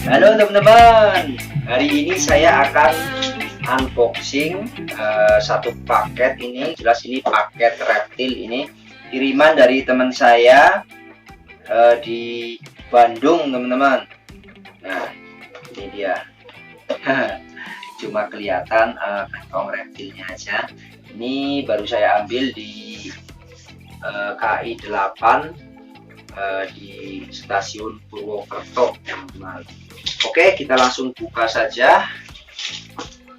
Halo teman-teman, hari ini saya akan unboxing satu paket. Ini jelas ini paket reptil, ini kiriman dari teman saya di Bandung teman-teman. Nah ini dia. Cuma kelihatan kantong reptilnya aja. Ini baru saya ambil di KI 8 di stasiun Purwokerto teman-teman. Oke, kita langsung buka saja.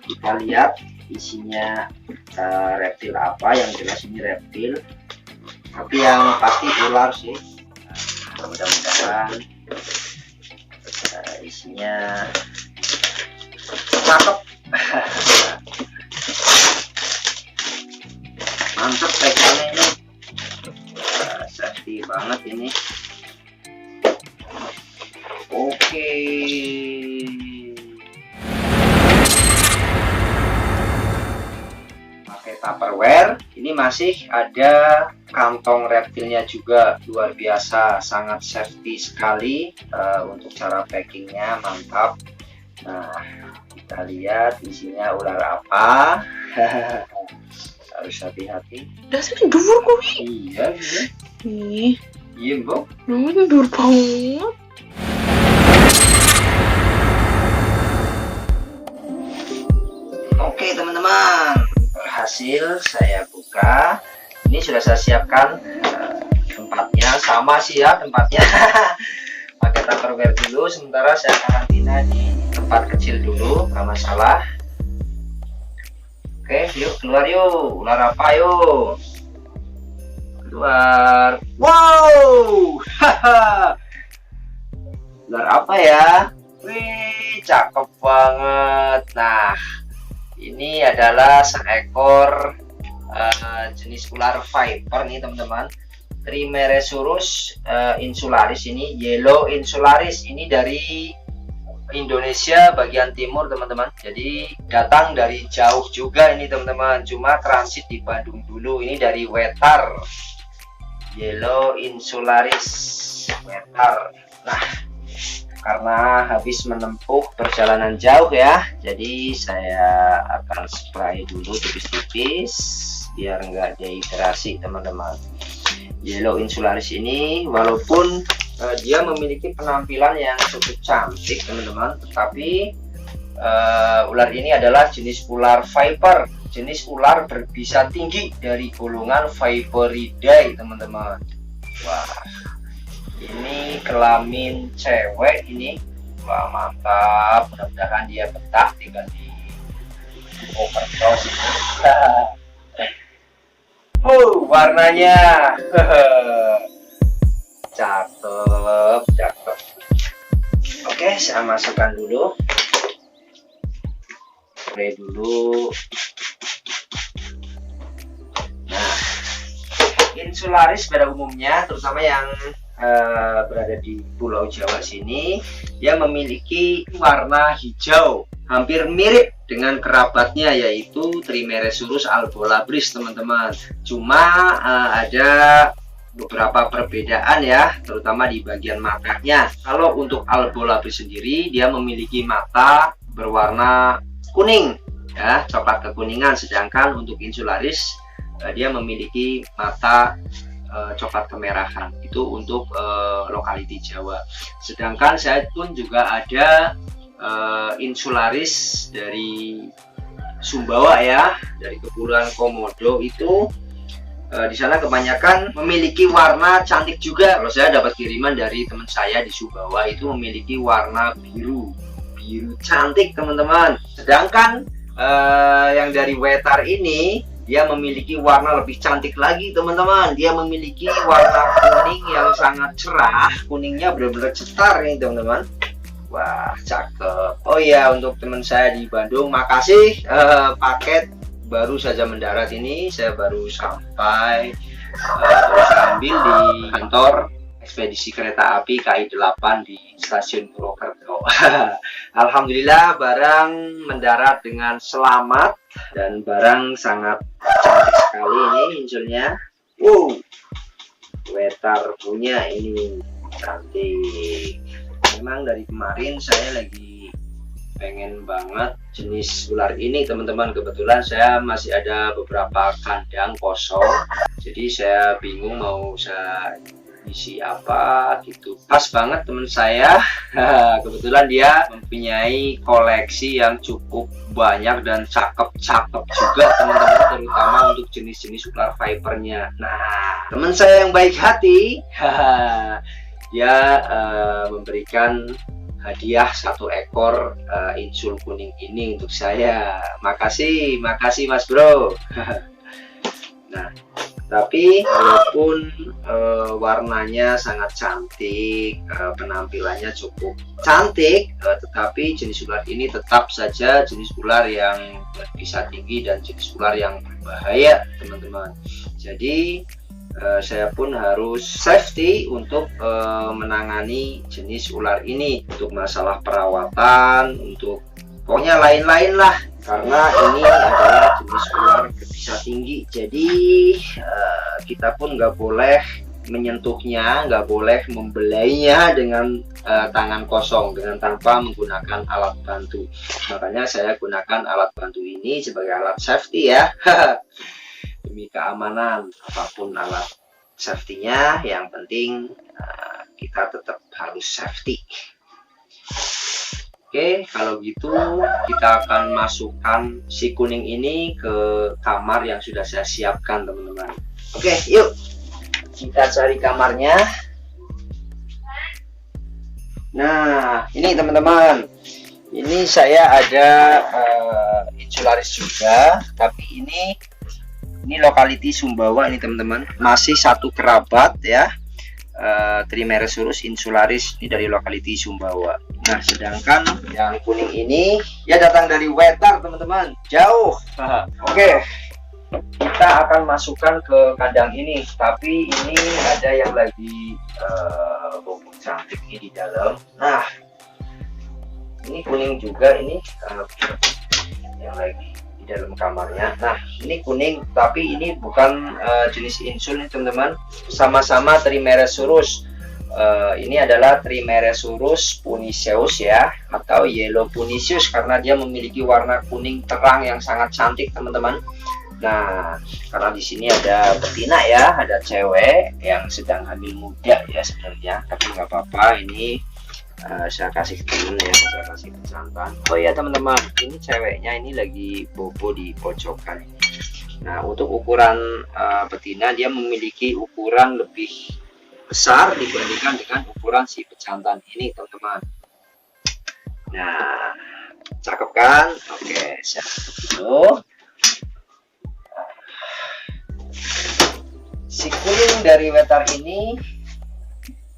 Kita lihat isinya reptil apa. Yang jelas ini reptil, tapi yang pasti ular sih. Mudah-mudahan isinya cakep. Mantap teksturnya ini, safety banget ini. Oke, pakai Tupperware. Ini masih ada kantong reptilnya juga, luar biasa, sangat safety sekali. Untuk cara packingnya mantap. Nah, kita lihat isinya ular apa. Harus hati-hati. Dasarnya dur kok. Iya, Ih, iya, Mbok. namanya dur banget. Oke teman-teman, berhasil saya buka. Ini sudah saya siapkan tempatnya, sama sih ya tempatnya. Pakai Tupperware dulu, sementara saya karantina di tempat kecil dulu, nggak masalah. Oke, yuk keluar yuk. Ular apa yuk? Keluar. Wow, ular apa ya? Wih, cakep banget. Nah, ini adalah seekor jenis ular viper nih teman-teman. Trimeresurus insularis, ini yellow insularis. Ini dari Indonesia bagian timur teman-teman. Jadi datang dari jauh juga ini teman-teman. Cuma transit di Bandung dulu. Ini dari Wetar. Yellow insularis Wetar. Nah, karena habis menempuh perjalanan jauh ya, jadi saya akan spray dulu tipis-tipis biar enggak dehidrasi teman-teman. Yellow insularis ini walaupun dia memiliki penampilan yang cukup cantik teman-teman, tetapi ular ini adalah jenis ular viper, jenis ular berbisa tinggi dari golongan Viperidae teman-teman. Wah, ini kelamin cewek ini. Wah, mantap, mudah-mudahan dia betah tinggal di overcross ini. Warnanya cakep, cakep. Oke, saya masukkan dulu. Spray dulu. Nah, insularis pada umumnya, terutama yang berada di Pulau Jawa sini, dia memiliki warna hijau, hampir mirip dengan kerabatnya yaitu Trimeresurus albolabris teman-teman. Cuma ada beberapa perbedaan ya, terutama di bagian matanya. Kalau untuk albolabris sendiri, dia memiliki mata berwarna kuning ya, coklat kekuningan, sedangkan untuk insularis dia memiliki mata coklat kemerahan. Itu untuk lokaliti Jawa. Sedangkan saya pun juga ada insularis dari Sumbawa ya, dari Kepulauan Komodo. Itu di sana kebanyakan memiliki warna cantik juga. Kalau saya dapat kiriman dari teman saya di Sumbawa, itu memiliki warna biru cantik teman-teman. Sedangkan yang dari Wetar ini, dia memiliki warna lebih cantik lagi teman-teman. Dia memiliki warna kuning yang sangat cerah, kuningnya benar-benar cetar nih teman-teman. Wah, cakep. Oh iya, untuk teman saya di Bandung, makasih. Paket baru saja mendarat ini, saya baru sampai, baru saya ambil di kantor ekspedisi kereta api KI 8 di stasiun Purwokerto. Alhamdulillah barang mendarat dengan selamat dan barang sangat cantik sekali ini insulnya. Wow, Wetar punya ini cantik. memang dari kemarin saya lagi pengen banget jenis ular ini teman-teman. Kebetulan saya masih ada beberapa kandang kosong, jadi saya bingung mau saya isi apa gitu. Pas banget teman saya kebetulan dia mempunyai koleksi yang cukup banyak dan cakep-cakep juga teman-teman, terutama untuk jenis-jenis ular vipernya. Nah, teman saya yang baik hati dia memberikan hadiah 1 ekor insul kuning ini untuk saya. Makasih Mas Bro. Nah, tapi walaupun warnanya sangat cantik, penampilannya cukup cantik, tetapi jenis ular ini tetap saja jenis ular yang berbisa tinggi dan jenis ular yang berbahaya teman-teman. Jadi saya pun harus safety untuk menangani jenis ular ini, untuk masalah perawatan, untuk pokoknya lain-lain lah, karena ini adalah jenis ular berbisa tinggi. Jadi kita pun nggak boleh menyentuhnya, nggak boleh membelainya dengan tangan kosong, dengan tanpa menggunakan alat bantu. Makanya saya gunakan alat bantu ini sebagai alat safety ya. Demi keamanan, apapun alat safety-nya, yang penting kita tetap harus safety. Oke, kalau gitu kita akan masukkan si kuning ini ke kamar yang sudah saya siapkan teman-teman. Oke, yuk kita cari kamarnya. Nah, ini teman-teman, ini saya ada insularis juga, tapi ini lokality Sumbawa ini teman-teman, masih satu kerabat ya, Trimeresurus insularis ini dari lokality Sumbawa. Nah, sedangkan yang kuning ini ya datang dari Wetar teman-teman, jauh. Oke, kita akan masukkan ke kandang ini, tapi ini ada yang lagi bobo cantik ini di dalam. Nah, ini kuning juga ini yang lagi dalam kamarnya. Nah, ini kuning, tapi ini bukan jenis insul nih teman-teman, sama-sama Trimeresurus. Ini adalah Trimeresurus puniceus ya, atau yellow puniceus, karena dia memiliki warna kuning terang yang sangat cantik teman-teman. Nah, karena di sini ada betina ya, ada cewek yang sedang hamil muda ya sebenarnya, tapi nggak apa-apa, ini saya kasih temen ya, saya kasih pejantan. Oh ya teman-teman, ini ceweknya ini lagi bobo di pojokan. Nah, untuk ukuran betina dia memiliki ukuran lebih besar dibandingkan dengan ukuran si pejantan ini teman-teman. Nah, cakep kan? Oke, siap dulu. Si kuning dari Wetar ini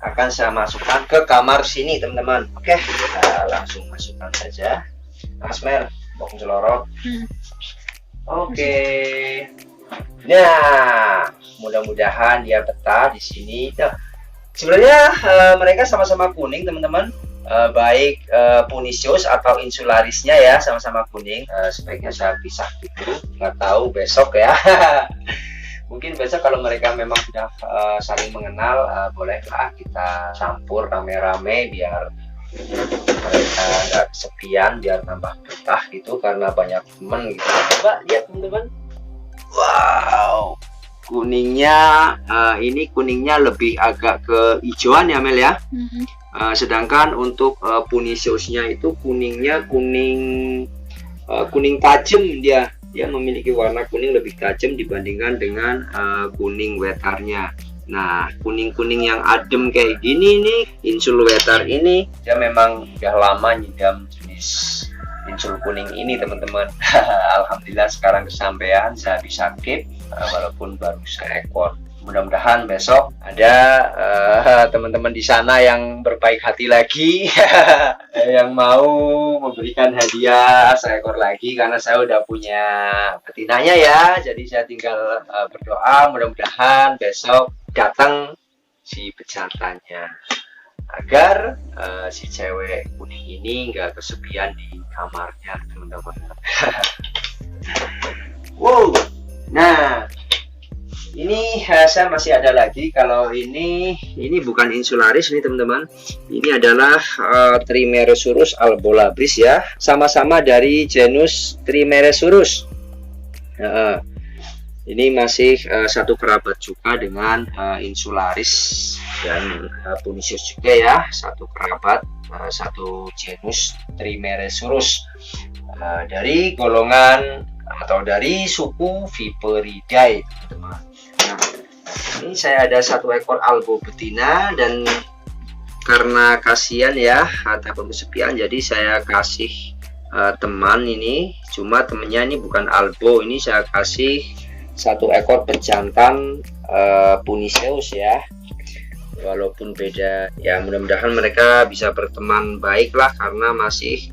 akan saya masukkan ke kamar sini teman-teman. Oke, kita langsung masukkan saja. Mas Mer, bong celorot. Oke. Nah, mudah-mudahan dia betah di sini. Nah, sebenarnya mereka sama-sama kuning teman-teman, baik puniceus atau insularisnya ya sama-sama kuning. Sebaiknya saya pisah gitu, nggak tahu besok ya. Mungkin besok kalau mereka memang sudah saling mengenal, bolehlah kita campur rame-rame biar mereka nggak kesepian, biar nambah betah gitu, karena banyak temen gitu. Coba lihat teman-teman. Wow, kuningnya ini kuningnya lebih agak ke hijauan ya Mel ya. Sedangkan untuk puniceusnya itu kuningnya kuning tajam, dia memiliki warna kuning lebih tajam dibandingkan dengan kuning wetarnya. Nah, kuning-kuning yang adem kayak gini nih, insul wetar ini dia memang udah lama nyidam jenis insul kuning ini teman-teman. Alhamdulillah sekarang kesampaian, saya bisa keep walaupun baru seekor. Mudah-mudahan besok ada teman-teman di sana yang berbaik hati lagi yang mau memberikan hadiah seekor lagi, karena saya udah punya betinanya ya. Jadi saya tinggal berdoa mudah-mudahan besok datang si pejantannya, agar si cewek kuning ini nggak kesepian di kamarnya teman-teman. Wow, nah Ini saya masih ada lagi. Kalau ini bukan insularis nih teman-teman. Ini adalah Trimeresurus albolabris ya. Sama-sama dari genus Trimeresurus. Ini masih satu kerabat juga dengan insularis dan Punisius juga ya. Satu kerabat, satu genus Trimeresurus. Dari golongan atau dari suku Viperidae teman-teman. Nah, ini saya ada satu ekor albo betina dan karena kasihan ya takut kesepian, jadi saya kasih teman ini. Cuma temennya ini bukan albo, ini saya kasih satu ekor pejantan Punisius ya. Walaupun beda ya, mudah-mudahan mereka bisa berteman baik lah karena masih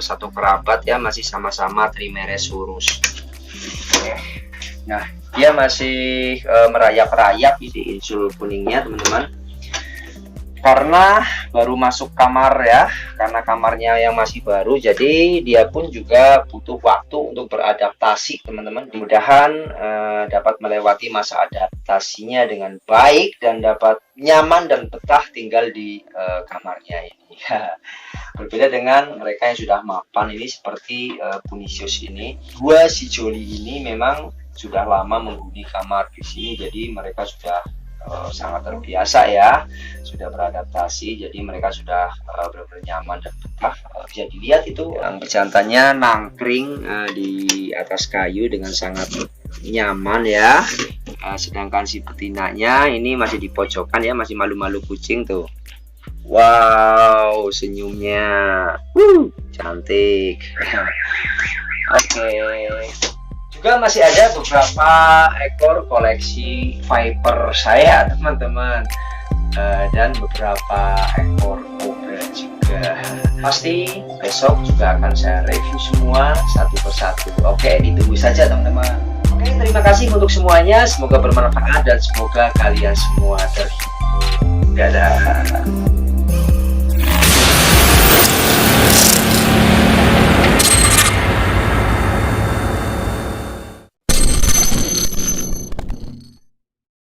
satu kerabat ya, masih sama-sama Trimeresurus. Oke. Nah, dia masih merayap-rayap di insul kuningnya teman-teman, karena baru masuk kamar ya, karena kamarnya yang masih baru, jadi dia pun juga butuh waktu untuk beradaptasi teman-teman. Mudah-mudahan dapat melewati masa adaptasinya dengan baik dan dapat nyaman dan betah tinggal di kamarnya ini. Berbeda dengan mereka yang sudah mapan ini seperti Punisius ini. Dua si Joli ini memang sudah lama menghuni kamar di sini, jadi mereka sudah sangat terbiasa ya, sudah beradaptasi, jadi mereka sudah benar-benar nyaman dan betah. Bisa dilihat itu yang pejantannya nangkring di atas kayu dengan sangat nyaman ya. Sedangkan si betinanya ini masih di pojokan ya, masih malu-malu kucing tuh. Wow, senyumnya cantik. Oke. Juga masih ada beberapa ekor koleksi Viper saya teman-teman, dan beberapa ekor Cobra juga. Pasti besok juga akan saya review semua satu persatu. Oke, ditunggu saja teman-teman. Oke, terima kasih untuk semuanya, semoga bermanfaat dan semoga kalian semua terhibur. Dadah.